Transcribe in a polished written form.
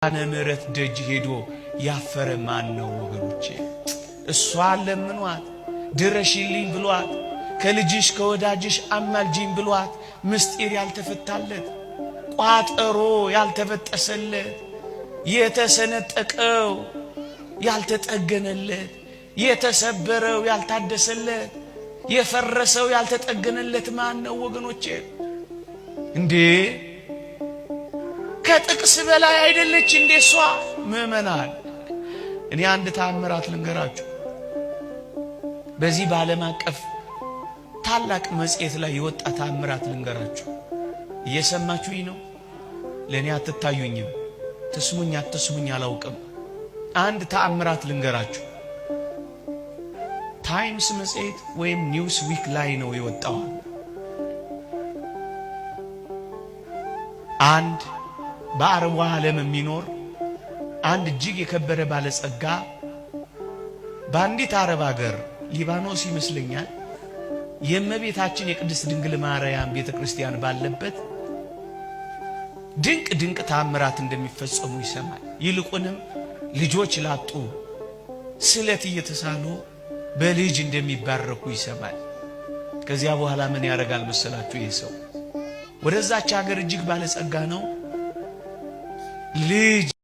ምሕረት ደጅ ሄዶ ያፈረ ማን ነው ወገኖቼ? እሷ ለምኗት ድረሽልኝ ብሏት ከልጅሽ ከወዳጅሽ አማልጂኝ ብሏት ምስጢር ያልተፈታለት ቋጠሮ ያልተበጠሰለት የተሰነጠቀው ያልተጠገነለት የተሰበረው ያልታደሰለት የፈረሰው ያልተጠገነለት ማን ነው ወገኖቼ? እንዴ ከጥቅስ በላይ አይደለች እንዴ እሷ? ምእመናን እኔ አንድ ተአምራት ልንገራችሁ። በዚህ በዓለም አቀፍ ታላቅ መጽሔት ላይ የወጣ ተአምራት ልንገራችሁ። እየሰማችሁኝ ነው? ለኔ አትታዩኝም። ተስሙኝ አትስሙኝ አላውቅም። አንድ ተአምራት ልንገራችሁ። ታይምስ መጽሔት ወይም ኒውስ ዊክ ላይ ነው የወጣው። አንድ በአረቡ ዓለም የሚኖር አንድ እጅግ የከበረ ባለጸጋ በአንዲት አረብ ሀገር ሊባኖስ ይመስለኛል የእመቤታችን የቅድስት ድንግል ማርያም ቤተክርስቲያን ባለበት ድንቅ ድንቅ ተአምራት እንደሚፈጸሙ ይሰማል። ይልቁንም ልጆች ላጡ ስለት እየተሳሉ በልጅ እንደሚባረኩ ይሰማል። ከዚያ በኋላ ምን ያደርጋል መሰላችሁ? ይህ ሰው ወደዛች ሀገር እጅግ ባለጸጋ ነው። ልጅ